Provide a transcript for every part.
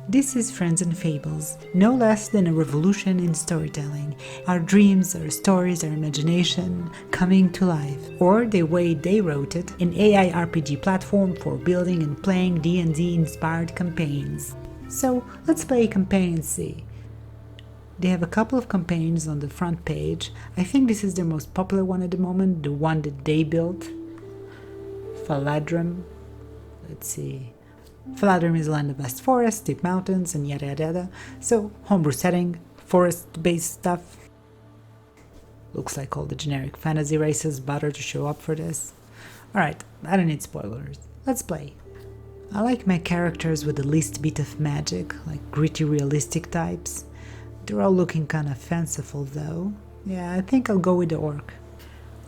This is Friends and Fables, no less than a revolution in storytelling. Our dreams, our stories, our imagination coming to life, or the way they wrote it, an AI RPG platform for building and playing D&D inspired campaigns. So let's play a campaign and see. They have a couple of campaigns on the front page. I think this is their most popular one at the moment, the one that they built. Faladrum. Let's see. Faladrum is a land of vast forests, deep mountains, and yada yada yada. So, homebrew setting, forest-based stuff. Looks like all the generic fantasy races bother to show up for this. Alright, I don't need spoilers. Let's play. I like my characters with the least bit of magic, like gritty realistic types. They're all looking kinda fanciful though. Yeah, I think I'll go with the orc.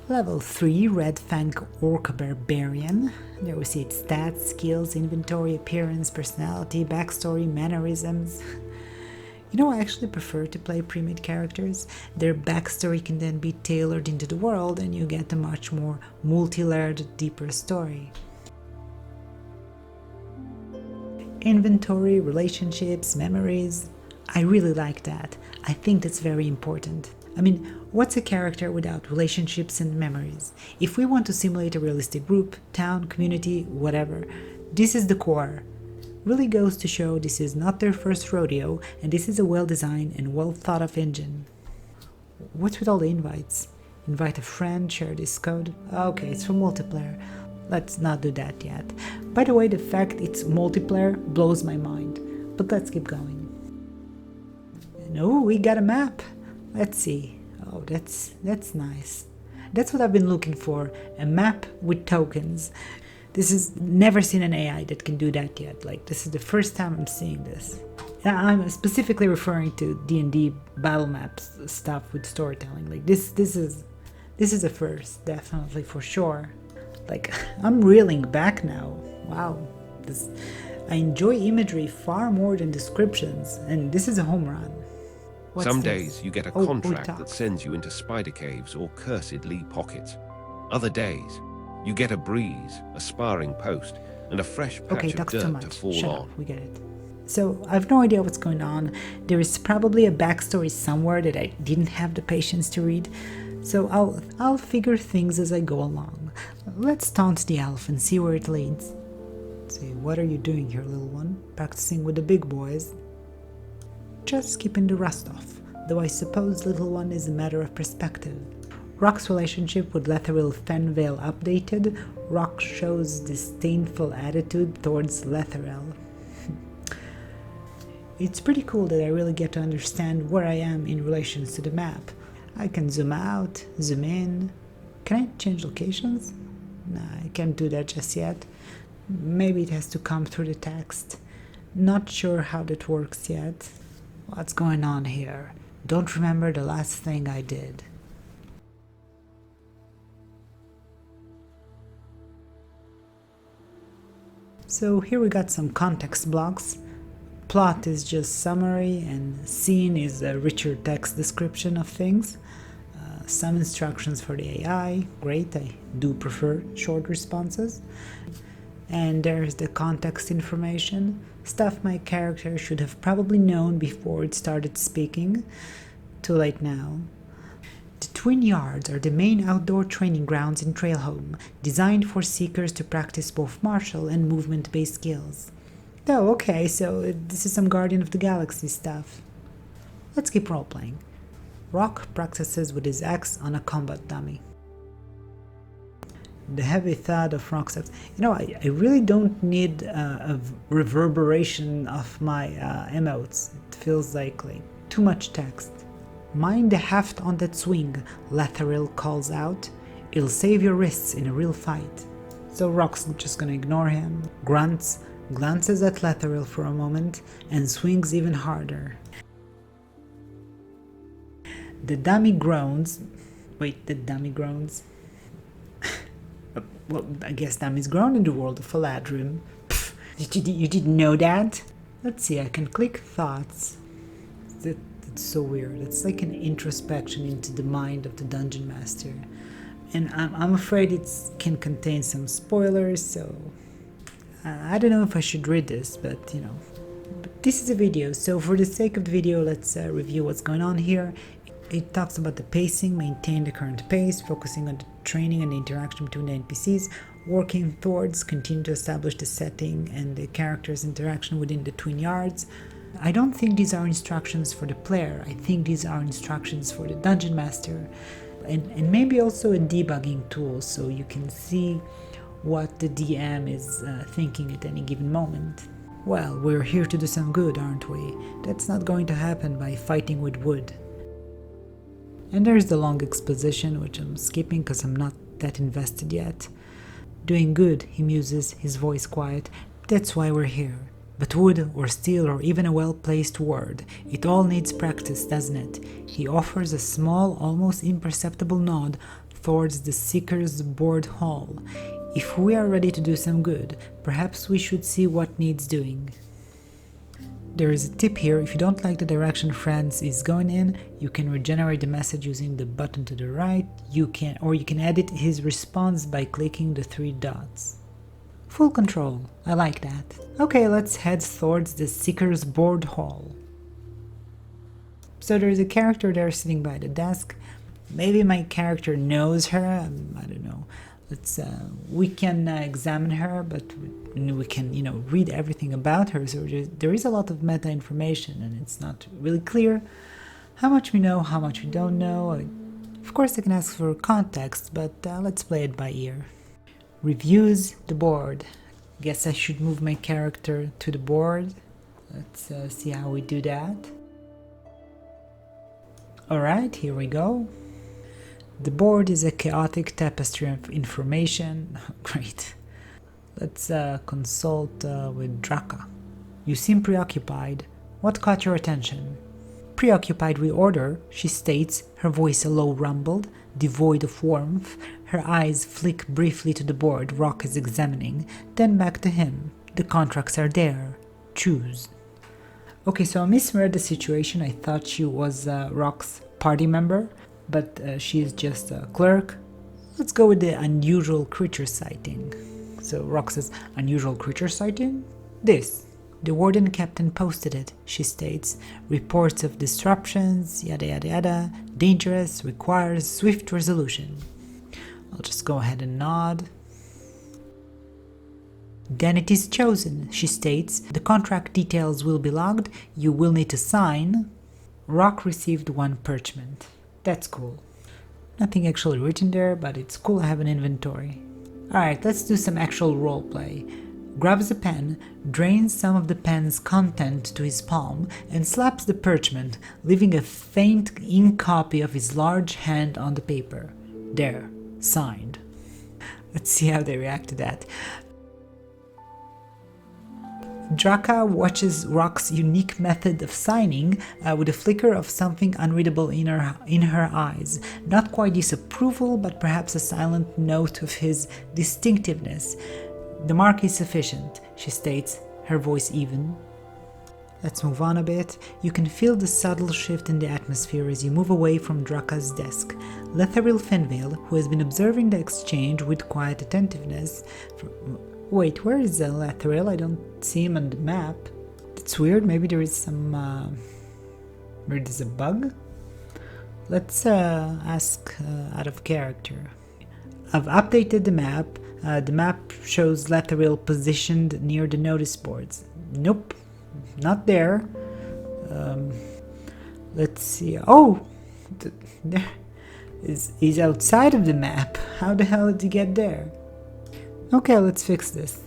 Level 3 Red Fang Orc Barbarian. There we see its stats, skills, inventory, appearance, personality, backstory, mannerisms. You know, I actually prefer to play pre-made characters. Their backstory can then be tailored into the world and you get a much more multi-layered, deeper story. Inventory, relationships, memories. I really like that. I think that's very important. I mean, what's a character without relationships and memories? If we want to simulate a realistic group, town, community, whatever, this is the core. Really goes to show this is not their first rodeo, and this is a well-designed and well-thought-of engine. What's with all the invites? Invite a friend, share this code? Okay, it's for multiplayer. Let's not do that yet. By the way, the fact it's multiplayer blows my mind. But let's keep going. And oh, we got a map. Let's see. Oh, that's nice. That's what I've been looking for. A map with tokens. This is never seen an AI that can do that yet. Like, this is the first time I'm seeing this. And I'm specifically referring to D&D battle maps stuff with storytelling. Like this is a first, definitely for sure. Like, I'm reeling back now. Wow. I enjoy imagery far more than descriptions, and this is a home run. Some days you get a contract that sends you into spider caves or cursed lee pockets. Other days, you get a breeze, a sparring post, and a fresh patch of dirt to fall on. We get it. So, I have no idea what's going on. There is probably a backstory somewhere that I didn't have the patience to read. So I'll figure things as I go along. Let's taunt the elf and see where it leads. Let's see, what are you doing here, little one? Practicing with the big boys? Just keeping the rust off, though I suppose little one is a matter of perspective. Rock's relationship with Letheril Fenvale updated. Rock shows disdainful attitude towards Letheril. It's pretty cool that I really get to understand where I am in relation to the map. I can zoom out, zoom in. Can I change locations? Nah, I can't do that just yet. Maybe it has to come through the text. Not sure how that works yet. What's going on here? Don't remember the last thing I did. So here we got some context blocks. Plot is just summary and scene is a richer text description of things. Some instructions for the AI, great, I do prefer short responses. And there's the context information, stuff my character should have probably known before it started speaking. Too late now. The Twin Yards are the main outdoor training grounds in Trailhome, designed for seekers to practice both martial and movement-based skills. Oh, okay, so this is some Guardian of the Galaxy stuff. Let's keep role-playing. Rock practices with his axe on a combat dummy. The heavy thud of Rock's axe. You know, I really don't need a reverberation of my emotes. It feels like too much text. Mind the heft on that swing, Letheril calls out. It'll save your wrists in a real fight. So Rock's just gonna ignore him, grunts, glances at Letheril for a moment, and swings even harder. The dummy groans. Wait, the dummy groans? Well, I guess dummies groan in the world of Faladrum. Pfft, you didn't know that? Let's see, I can click thoughts. That's so weird. It's like an introspection into the mind of the dungeon master. And I'm afraid it can contain some spoilers, so I don't know if I should read this, but you know, This is a video, so for the sake of the video, let's review what's going on here. It talks about the pacing, maintain the current pace, focusing on the training and the interaction between the NPCs, working towards, continue to establish the setting and the character's interaction within the twin yards. I don't think these are instructions for the player, I think these are instructions for the dungeon master, and maybe also a debugging tool so you can see what the DM is thinking at any given moment. Well, we're here to do some good, aren't we? That's not going to happen by fighting with wood. And there's the long exposition, which I'm skipping because I'm not that invested yet. Doing good, he muses, his voice quiet. That's why we're here. But wood or steel or even a well-placed word, it all needs practice, doesn't it? He offers a small, almost imperceptible nod towards the seeker's board hall. If we are ready to do some good, perhaps we should see what needs doing. There is a tip here: if you don't like the direction Friends is going in, you can regenerate the message using the button to the right, you can edit his response by clicking the 3 dots. Full control, I like that. Okay, let's head towards the Seeker's Board Hall. So there's a character there sitting by the desk. Maybe my character knows her, I don't know. We can examine her, but we can, read everything about her. So there is a lot of meta information, and it's not really clear how much we know, how much we don't know. Of course, I can ask for context, but let's play it by ear. Reviews the board. Guess I should move my character to the board. Let's see how we do that. Alright, here we go. The board is a chaotic tapestry of information. Great. Let's consult with Draka. You seem preoccupied. What caught your attention? Preoccupied with order, she states, her voice a low rumble, devoid of warmth. Her eyes flick briefly to the board Rock is examining, then back to him. The contracts are there. Choose. Okay, so I misread the situation. I thought she was Rock's party member, but she is just a clerk. Let's go with the unusual creature sighting. So Rock says, unusual creature sighting? This. The warden captain posted it, she states. Reports of disruptions, yada yada yada. Dangerous, requires swift resolution. I'll just go ahead and nod. Then it is chosen, she states. The contract details will be logged. You will need to sign. Rock received 1 parchment. That's cool. Nothing actually written there, but it's cool to have an inventory. Alright, let's do some actual roleplay. Grabs a pen, drains some of the pen's content to his palm, and slaps the parchment, leaving a faint ink copy of his large hand on the paper. There, signed. Let's see how they react to that. Draka watches Rock's unique method of signing with a flicker of something unreadable in her eyes. Not quite disapproval, but perhaps a silent note of his distinctiveness. The mark is sufficient, she states, her voice even. Let's move on a bit. You can feel the subtle shift in the atmosphere as you move away from Draka's desk. Letharil Fenvale, who has been observing the exchange with quiet attentiveness... Wait, where is Letharil? I don't see him on the map. That's weird, maybe there is some... Maybe there's a bug? Let's ask out of character. I've updated the map. The map shows Letharil positioned near the notice boards. Nope, not there. Let's see. Oh! There he's outside of the map. How the hell did he get there? Okay, let's fix this.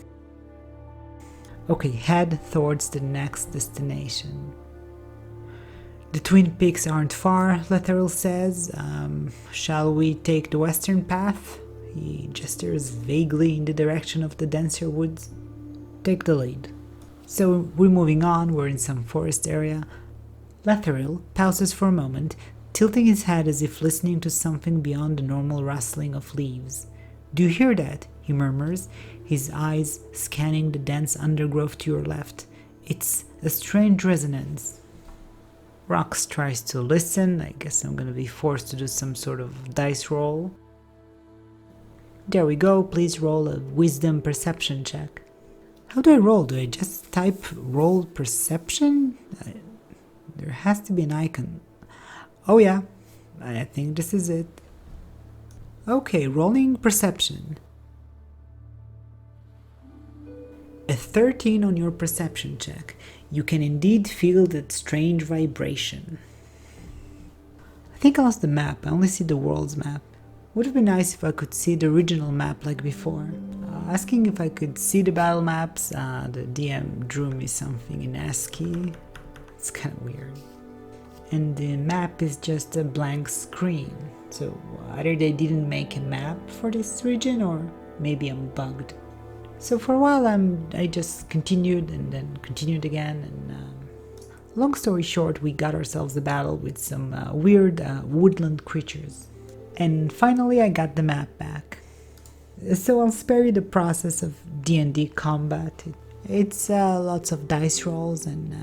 Okay, head towards the next destination. The Twin Peaks aren't far, Letharil says. Shall we take the western path? He gestures vaguely in the direction of the denser woods. Take the lead. So we're moving on, we're in some forest area. Letharil pauses for a moment, tilting his head as if listening to something beyond the normal rustling of leaves. Do you hear that? He murmurs, his eyes scanning the dense undergrowth to your left. It's a strange resonance. Rox tries to listen. I guess I'm gonna be forced to do some sort of dice roll. There we go, please roll a wisdom perception check. How do I roll? Do I just type roll perception? There has to be an icon. Oh yeah, I think this is it. Okay, rolling perception. A 13 on your perception check. You can indeed feel that strange vibration. I think I lost the map. I only see the world's map. Would have been nice if I could see the original map like before. Asking if I could see the battle maps, the DM drew me something in ASCII. It's kind of weird. And the map is just a blank screen. So either they didn't make a map for this region, or maybe I'm bugged. So for a while I just continued and then continued again, and long story short, we got ourselves a battle with some weird woodland creatures. And finally I got the map back. So I'll spare you the process of D&D combat. It's lots of dice rolls and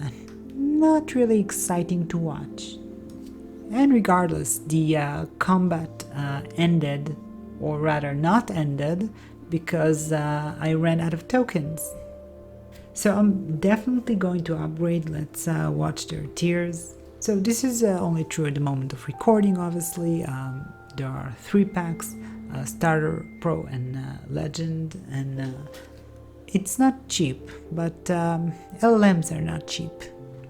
not really exciting to watch. And regardless, the combat ended, or rather not ended, because I ran out of tokens. So I'm definitely going to upgrade. Let's watch their tiers. So this is only true at the moment of recording, obviously. There are 3 packs, Starter, Pro and Legend, and it's not cheap, but LLMs are not cheap.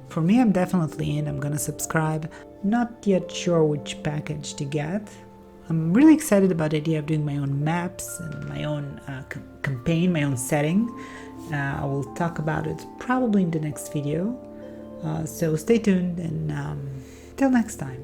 For me, I'm definitely in. I'm gonna subscribe. Not yet sure which package to get. I'm really excited about the idea of doing my own maps and my own campaign, my own setting. I will talk about it probably in the next video. So stay tuned, and till next time.